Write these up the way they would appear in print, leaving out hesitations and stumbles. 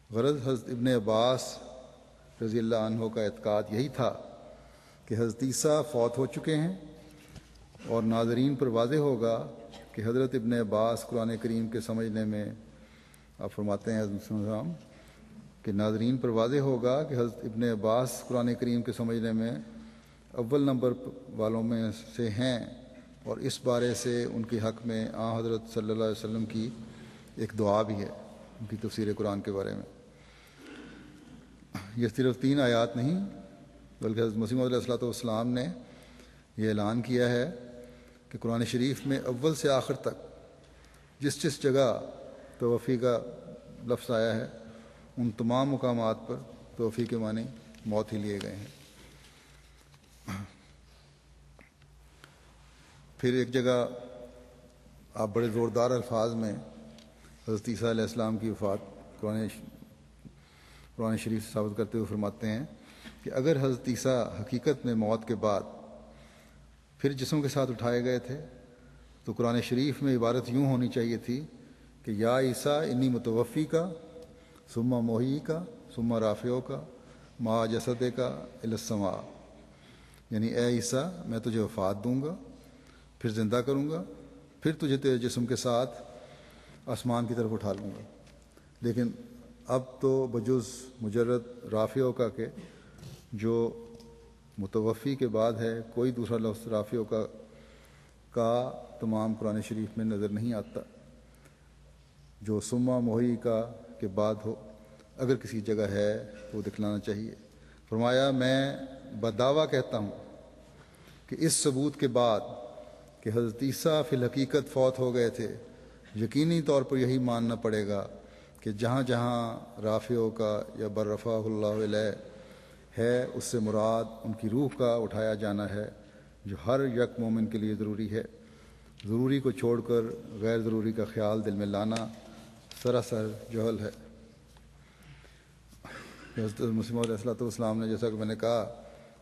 غرض حضرت ابن عباس رضی اللہ عنہ کا اعتقاد یہی تھا کہ حضرت عیسیٰ فوت ہو چکے ہیں، اور ناظرین پر واضح ہوگا کہ حضرت ابن عباس قرآن کریم کے سمجھنے میں، آپ فرماتے ہیں حضرت السلام کہ ناظرین پر واضح ہوگا کہ حضرت ابن عباس قرآن کریم کے سمجھنے میں اول نمبر والوں میں سے ہیں، اور اس بارے سے ان کے حق میں حضرت صلی اللہ علیہ وسلم کی ایک دعا بھی ہے ان کی تفسیر قرآن کے بارے میں۔ یہ صرف 3 آیات نہیں، بلکہ حضرت مسیح موعود علیہ السلام نے یہ اعلان کیا ہے کہ قرآن شریف میں اول سے آخر تک جس جس جگہ توفی کا لفظ آیا ہے ان تمام مقامات پر توفی کے معنی موت ہی لیے گئے ہیں۔ پھر ایک جگہ آپ بڑے زوردار الفاظ میں حضرت عیسیٰ علیہ السلام کی وفات قرآن شریف سے ثابت کرتے ہوئے فرماتے ہیں کہ اگر حضرت عیسیٰ حقیقت میں موت کے بعد پھر جسم کے ساتھ اٹھائے گئے تھے تو قرآن شریف میں عبارت یوں ہونی چاہیے تھی کہ یا عیسیٰ انی متوفی کا ثم محیی کا ثم رافعو کا ما جسد کا الی السماء، یعنی اے عیسیٰ میں تجھے وفات دوں گا، پھر زندہ کروں گا، پھر تجھے تیرے جسم کے ساتھ آسمان کی طرف اٹھا لوں گا۔ لیکن اب تو بجز مجرد رافعو کا کہ جو متوفی کے بعد ہے کوئی دوسرا لفظ رافعو کا تمام قرآن شریف میں نظر نہیں آتا جو ثم محیی کا کے بعد ہو، اگر کسی جگہ ہے تو دکھلانا چاہیے۔ فرمایا میں بدعویٰ کہتا ہوں کہ اس ثبوت کے بعد کہ حضرت عیسیٰ فی الحقیقت فوت ہو گئے تھے، یقینی طور پر یہی ماننا پڑے گا کہ جہاں جہاں رافعو کا یا برفعہ اللہ علیہ ہے اس سے مراد ان کی روح کا اٹھایا جانا ہے، جو ہر یک مومن کے لیے ضروری ہے۔ ضروری کو چھوڑ کر غیر ضروری کا خیال دل میں لانا سراسر جہل ہے۔ حضرت مسیح موعود علیہ السلام نے جیسا کہ میں نے کہا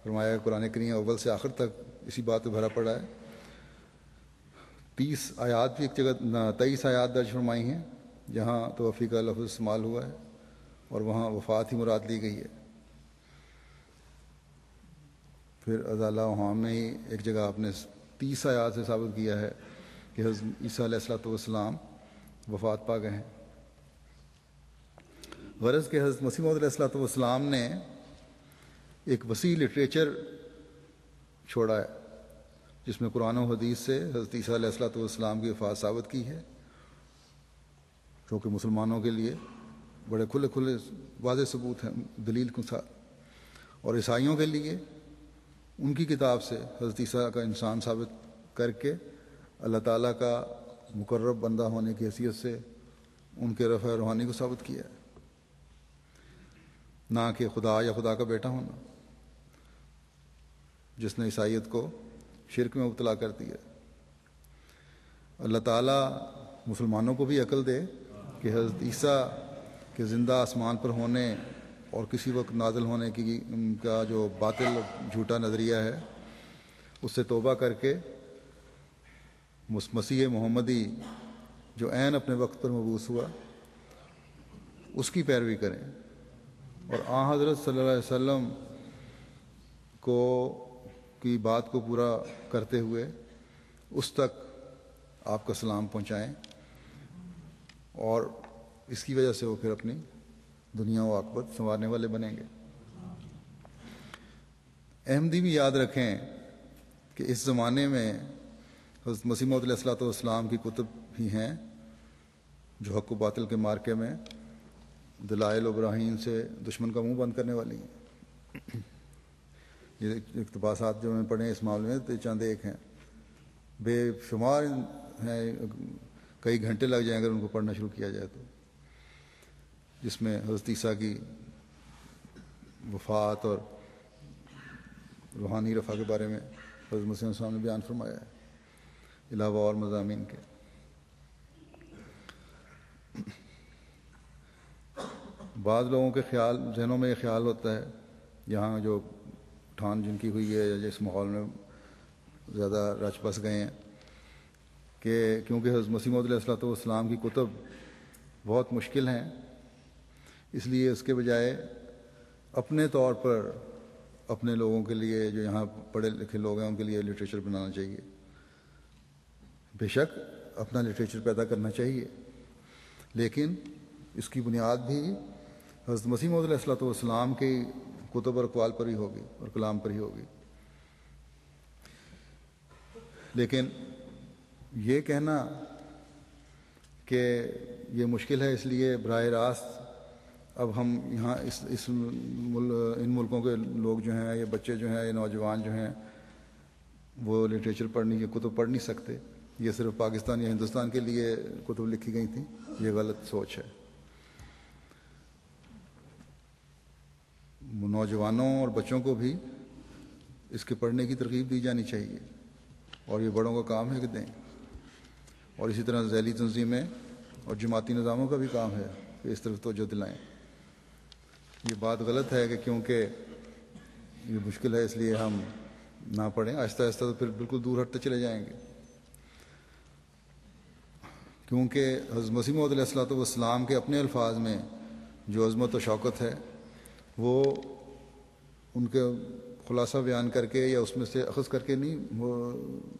فرمایا قرآن کریم اول سے آخر تک اسی بات پہ بھرا پڑا ہے۔ 30 آیات بھی ایک جگہ 23 آیات درج فرمائی ہیں جہاں توفی کا لفظ استعمال ہوا ہے اور وہاں وفات ہی مراد لی گئی ہے۔ پھر ازالہ وہام نے ہی ایک جگہ آپ نے 30 آیات سے ثابت کیا ہے کہ حضرت عیسیٰ علیہ السلام وفات پا گئے ہیں۔ غرض کہ حضرت مسیح موعود علیہ السلام نے ایک وسیع لٹریچر چھوڑا ہے جس میں قرآن و حدیث سے حضرت عیسیٰ علیہ السلام کی وفات ثابت کی ہے، جو کہ مسلمانوں کے لیے بڑے کھلے واضح ثبوت ہیں دلیل کے ساتھ، اور عیسائیوں کے لیے ان کی کتاب سے حضرت عیسیٰ کا انسان ثابت کر کے اللہ تعالیٰ کا مقرب بندہ ہونے کی حیثیت سے ان کے رفع روحانی کو ثابت کیا ہے، نہ کہ خدا یا خدا کا بیٹا ہونا جس نے عیسائیت کو شرک میں مبتلا کر دیا۔ اللہ تعالیٰ مسلمانوں کو بھی عقل دے کہ حضرت عیسیٰ کے زندہ آسمان پر ہونے اور کسی وقت نازل ہونے کی ان کا جو باطل جھوٹا نظریہ ہے اس سے توبہ کر کے مسیح محمدی جو عین اپنے وقت پر مبعوث ہوا اس کی پیروی کریں، اور حضرت صلی اللہ علیہ وسلم کی بات کو پورا کرتے ہوئے اس تک آپ کا سلام پہنچائیں، اور اس کی وجہ سے وہ پھر اپنی دنیا و عاقبت سنوارنے والے بنیں گے۔ احمدی بھی یاد رکھیں کہ اس زمانے میں حضرت مسیح موعود علیہ السلام کی کتب ہی ہیں جو حق و باطل کے مارکے میں دلائل و براہین سے دشمن کا منہ بند کرنے والی ہیں۔ یہ اقتباسات جو میں پڑھے اس معاملے میں تو چند ایک ہیں، بے شمار ہیں، کئی گھنٹے لگ جائیں اگر ان کو پڑھنا شروع کیا جائے تو، جس میں حضرت عیسیٰ کی وفات اور روحانی رفع کے بارے میں حضرت مسیح السلام نے بیان فرمایا ہے، علاوہ اور مضامین کے۔ بعض لوگوں کے ذہنوں میں یہ خیال ہوتا ہے یہاں جو اٹھان جن کی ہوئی ہے یا جس ماحول میں زیادہ رچ بس گئے ہیں کہ کیونکہ حضرت مسیح موعود علیہ السلام کی کتب بہت مشکل ہیں اس لیے اس کے بجائے اپنے طور پر اپنے لوگوں کے لیے جو یہاں پڑھے لکھے لوگ ہیں ان کے لیے لٹریچر بنانا چاہیے. بے شک اپنا لٹریچر پیدا کرنا چاہیے، لیکن اس کی بنیاد بھی حضرت مسیح موعود علیہ الصلوۃ والسلام کے کتب اور اقوال پر ہی ہوگی اور کلام پر ہی ہوگی. لیکن یہ کہنا کہ یہ مشکل ہے اس لیے براہ راست اب ہم یہاں ان ملکوں کے لوگ جو ہیں، یہ بچے جو ہیں، یہ نوجوان جو ہیں، وہ لٹریچر پڑھنے کی کتب پڑھ نہیں سکتے، یہ صرف پاکستان یا ہندوستان کے لیے کتب لکھی گئی تھیں، یہ غلط سوچ ہے. نوجوانوں اور بچوں کو بھی اس کے پڑھنے کی ترغیب دی جانی چاہیے، اور یہ بڑوں کا کام ہے کہ دیں. اور اسی طرح ذیلی تنظیمیں اور جماعتی نظاموں کا بھی کام ہے کہ اس طرف توجہ دلائیں. یہ بات غلط ہے کہ کیونکہ یہ مشکل ہے اس لیے ہم نہ پڑھیں. آہستہ آہستہ تو پھر بالکل دور ہٹتے چلے جائیں گے، کیونکہ حضرت مسیح موعود علیہ الصلوۃ والسلام کے اپنے الفاظ میں جو عظمت و شوکت ہے وہ ان کے خلاصہ بیان کر کے یا اس میں سے اخذ کر کے نہیں وہ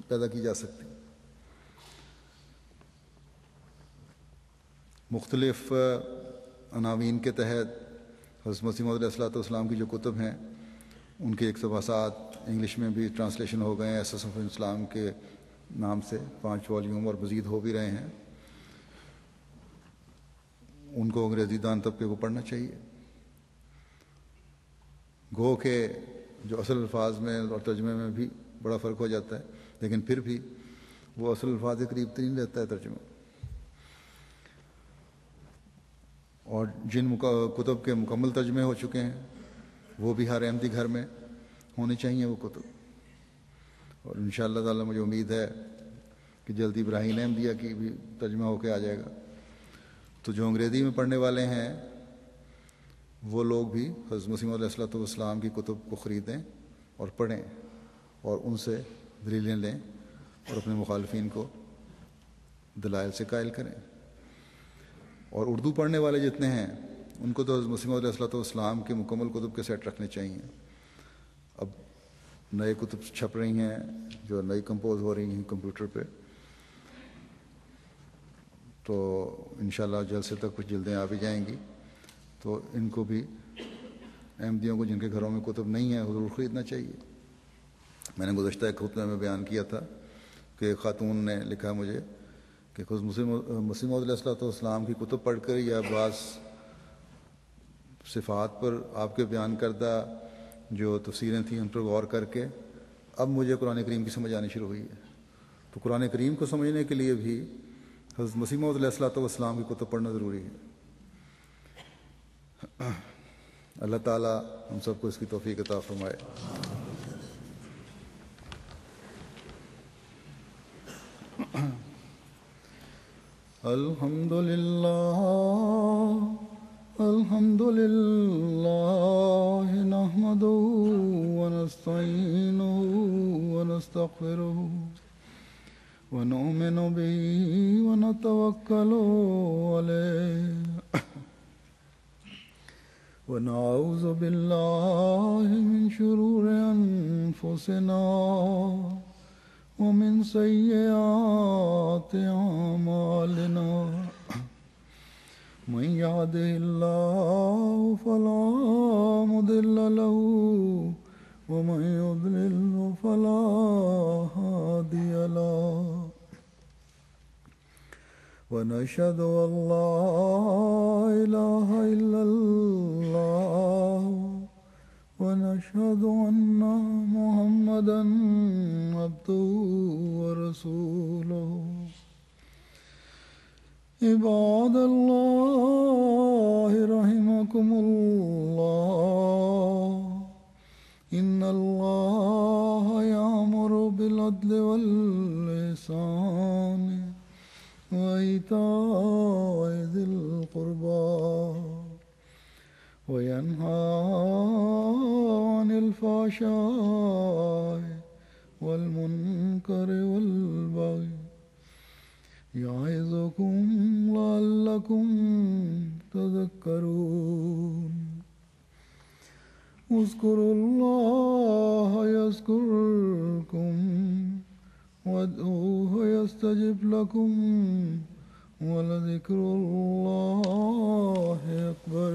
پیدا کی جا سکتی. مختلف عناوین کے تحت حضرت مسیح موعود علیہ الصلوۃ والسلام کی جو کتب ہیں ان کے اقتباسات انگلش میں بھی ٹرانسلیشن ہو گئے ہیں، ایسیس آف اسلام کے نام سے 5 والیوم اور مزید ہو بھی رہے ہیں. ان کو انگریزی دان طبقے کو پڑھنا چاہیے. گو کہ جو اصل الفاظ میں اور ترجمے میں بھی بڑا فرق ہو جاتا ہے، لیکن پھر بھی وہ اصل الفاظ کے قریب ترین رہتا ہے ترجمہ. اور جن کتب کے مکمل ترجمے ہو چکے ہیں وہ بھی ہر احمدی گھر میں ہونی چاہیے وہ کتب. اور انشاءاللہ تعالی مجھے امید ہے کہ جلدی ابراہیم احمدیہ کی بھی ترجمہ ہو کے آ جائے گا. تو جو انگریزی میں پڑھنے والے ہیں وہ لوگ بھی حضرت مسیح علیہ الصلوۃ والسلام کی کتب کو خریدیں اور پڑھیں اور ان سے دلیلیں لیں اور اپنے مخالفین کو دلائل سے قائل کریں. اور اردو پڑھنے والے جتنے ہیں ان کو تو حضرت مسیح علیہ الصلوۃ والسلام کے مکمل کتب کے سیٹ رکھنے چاہیے. اب نئے کتب چھپ رہی ہیں جو نئی کمپوز ہو رہی ہیں کمپیوٹر پہ، تو انشاءاللہ جلد سے تک کچھ جلدیں آ بھی جائیں گی. تو ان کو بھی احمدیوں کو جن کے گھروں میں کتب نہیں ہیں ضرور خریدنا چاہیے. میں نے گزشتہ ایک خطبے میں بیان کیا تھا کہ ایک خاتون نے لکھا مجھے کہ خود مسیح موعود علیہ الصلوۃ والسلام کی کتب پڑھ کر یا بعض صفات پر آپ کے بیان کردہ جو تفسیریں تھیں ان پر غور کر کے اب مجھے قرآن کریم کی سمجھ آنی شروع ہوئی ہے. تو قرآن کریم کو سمجھنے کے لیے بھی حضرت مسیح موعود علیہ الصلوۃ والسلام کی کتب پڑھنا ضروری ہے. اللہ تعالیٰ ہم سب کو اس کی توفیق عطا فرمائے. الحمد للہ نحمده ونستعینه ونستغفره ونؤمن به ونتوکل علیہ ونعوذ باللہ من شرور انفسنا ومن سیئات اعمالنا من يهده الله فلا مضل له ومن يضلل فلا هادي له ونشهد أن لا إله إلا الله ونشهد أن محمدا عبده ورسوله. عباد الله رحمكم الله إن الله يأمر بالعدل والإحسان وإيتاء ذي القربى وينهى عن الفحشاء والمنكر والبغي يعظكم لعلكم تذكرون اذكروا الله يذكركم وادعوه يستجب لكم ولذكر الله أكبر